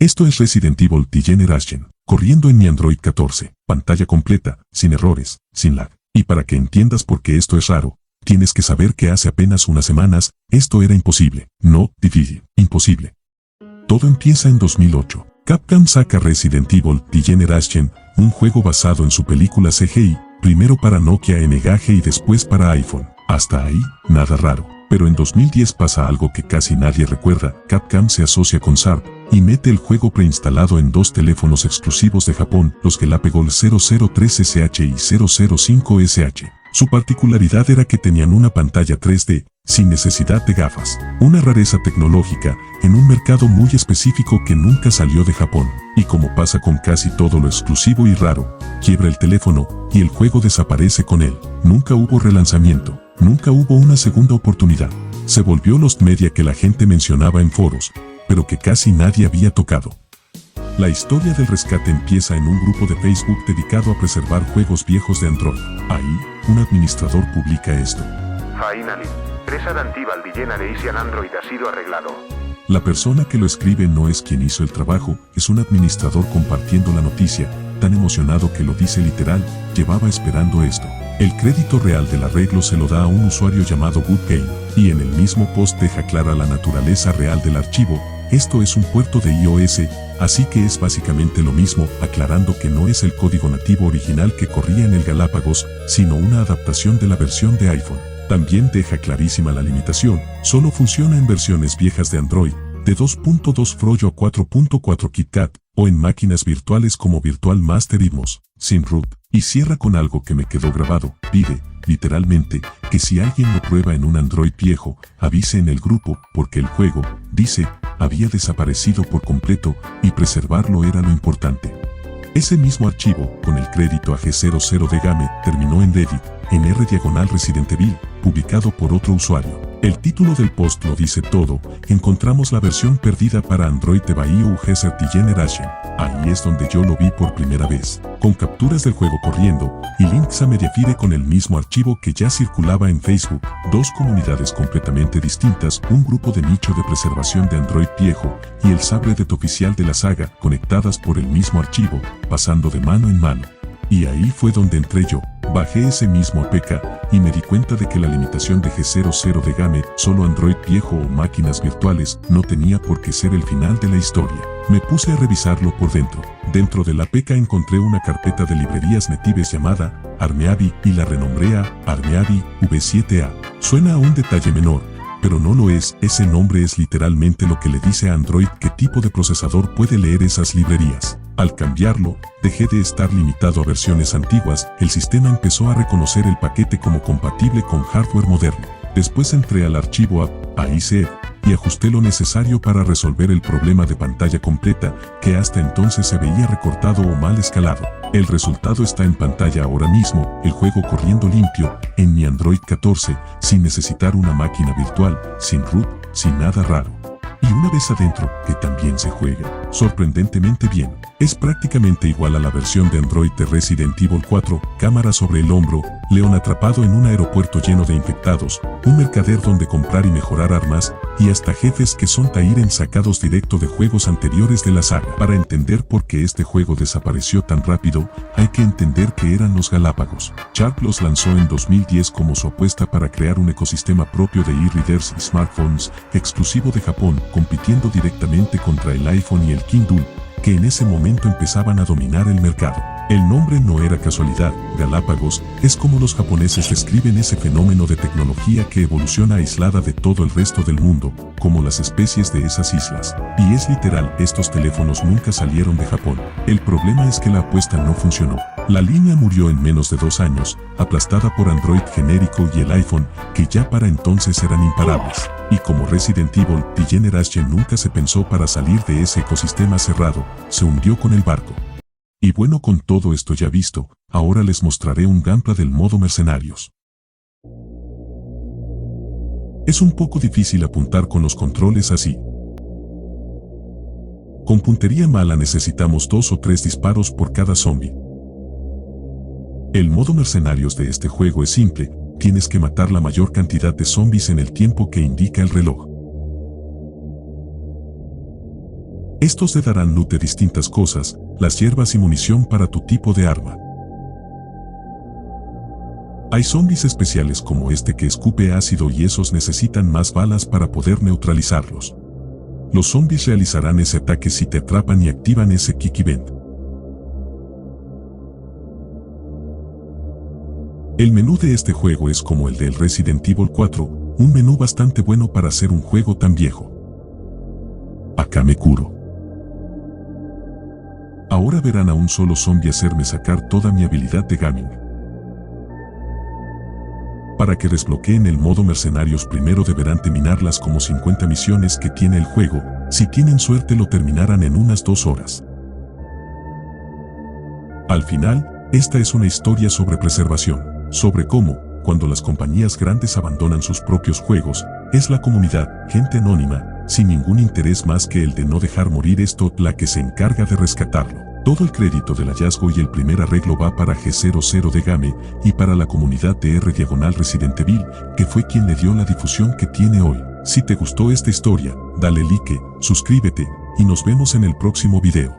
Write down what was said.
Esto es Resident Evil The Generation, corriendo en mi Android 14, pantalla completa, sin errores, sin lag. Y para que entiendas por qué esto es raro, tienes que saber que hace apenas unas semanas, esto era imposible, no difícil, imposible. Todo empieza en 2008. Capcom saca Resident Evil The Generation, un juego basado en su película CGI, primero para Nokia N-Gage y después para iPhone. Hasta ahí, nada raro. Pero en 2010 pasa algo que casi nadie recuerda. Capcom se asocia con Sharp y mete el juego preinstalado en dos teléfonos exclusivos de Japón, los Gelapagos 003SH y 005SH. Su particularidad era que tenían una pantalla 3D, sin necesidad de gafas. Una rareza tecnológica, en un mercado muy específico que nunca salió de Japón. Y como pasa con casi todo lo exclusivo y raro, quiebra el teléfono, y el juego desaparece con él. Nunca hubo relanzamiento. Nunca hubo una segunda oportunidad. Se volvió Lost Media que la gente mencionaba en foros, pero que casi nadie había tocado. La historia del rescate empieza en un grupo de Facebook dedicado a preservar juegos viejos de Android. Ahí, un administrador publica esto. Finally, Resident Evil The Generation Android ha sido arreglado. La persona que lo escribe no es quien hizo el trabajo, es un administrador compartiendo la noticia, tan emocionado que lo dice literal, llevaba esperando esto. El crédito real del arreglo se lo da a un usuario llamado Good Game, y en el mismo post deja clara la naturaleza real del archivo. Esto es un puerto de iOS, así que es básicamente lo mismo, aclarando que no es el código nativo original que corría en el Galápagos, sino una adaptación de la versión de iPhone. También deja clarísima la limitación, solo funciona en versiones viejas de Android, de 2.2 Froyo a 4.4 KitKat, o en máquinas virtuales como Virtual Master y MOS, sin root. Y cierra con algo que me quedó grabado, pide, literalmente, que si alguien lo prueba en un Android viejo, avise en el grupo, porque el juego, dice, había desaparecido por completo, y preservarlo era lo importante. Ese mismo archivo, con el crédito a G00 de Game, terminó en Reddit, en r/Resident Evil, publicado por otro usuario. El título del post lo dice todo, encontramos la versión perdida para Android de Biohazard The Generation. Ahí es donde yo lo vi por primera vez, con capturas del juego corriendo, y links a Mediafire con el mismo archivo que ya circulaba en Facebook. Dos comunidades completamente distintas, un grupo de nicho de preservación de Android viejo, y el subreddit oficial de la saga, conectadas por el mismo archivo, pasando de mano en mano. Y ahí fue donde entré yo. Bajé ese mismo APK y me di cuenta de que la limitación de G00 de Game, solo Android viejo o máquinas virtuales, no tenía por qué ser el final de la historia. Me puse a revisarlo por dentro. Dentro de la APK encontré una carpeta de librerías natives llamada Armeavi y la renombré a Armeavi V7A. Suena a un detalle menor, pero no lo es. Ese nombre es literalmente lo que le dice a Android qué tipo de procesador puede leer esas librerías. Al cambiarlo, dejé de estar limitado a versiones antiguas, el sistema empezó a reconocer el paquete como compatible con hardware moderno. Después entré al archivo AICE y ajusté lo necesario para resolver el problema de pantalla completa, que hasta entonces se veía recortado o mal escalado. El resultado está en pantalla ahora mismo, el juego corriendo limpio, en mi Android 14, sin necesitar una máquina virtual, sin root, sin nada raro. Y una vez adentro, que también se juega sorprendentemente bien. Es prácticamente igual a la versión de Android de Resident Evil 4, cámara sobre el hombro, Leon atrapado en un aeropuerto lleno de infectados, un mercader donde comprar y mejorar armas, y hasta jefes que son Tairen sacados directo de juegos anteriores de la saga. Para entender por qué este juego desapareció tan rápido, hay que entender que eran los Galápagos. Sharp los lanzó en 2010 como su apuesta para crear un ecosistema propio de e-readers y smartphones, exclusivo de Japón, compitiendo directamente contra el iPhone y el Kindle, que en ese momento empezaban a dominar el mercado. El nombre no era casualidad, Galápagos es como los japoneses describen ese fenómeno de tecnología que evoluciona aislada de todo el resto del mundo, como las especies de esas islas. Y es literal, estos teléfonos nunca salieron de Japón. El problema es que la apuesta no funcionó. La línea murió en menos de 2 años, aplastada por Android genérico y el iPhone, que ya para entonces eran imparables. Y como Resident Evil The Generation nunca se pensó para salir de ese ecosistema cerrado, se hundió con el barco. Y bueno, con todo esto ya visto, ahora les mostraré un gameplay del modo mercenarios. Es un poco difícil apuntar con los controles así. Con puntería mala necesitamos 2 o 3 disparos por cada zombie. El modo mercenarios de este juego es simple, tienes que matar la mayor cantidad de zombies en el tiempo que indica el reloj. Estos te darán loot de distintas cosas, las hierbas y munición para tu tipo de arma. Hay zombies especiales como este que escupe ácido y esos necesitan más balas para poder neutralizarlos. Los zombies realizarán ese ataque si te atrapan y activan ese Quick Event. El menú de este juego es como el del Resident Evil 4, un menú bastante bueno para hacer un juego tan viejo. Acá me curo. Ahora verán a un solo zombie hacerme sacar toda mi habilidad de gaming. Para que desbloqueen el modo mercenarios primero deberán terminar las como 50 misiones que tiene el juego, si tienen suerte lo terminarán en unas 2 horas. Al final, esta es una historia sobre preservación, sobre cómo, cuando las compañías grandes abandonan sus propios juegos, es la comunidad, gente anónima, sin ningún interés más que el de no dejar morir esto la que se encarga de rescatarlo. Todo el crédito del hallazgo y el primer arreglo va para G00 de Game y para la comunidad de R/Resident Evil, que fue quien le dio la difusión que tiene hoy. Si te gustó esta historia, dale like, suscríbete y nos vemos en el próximo video.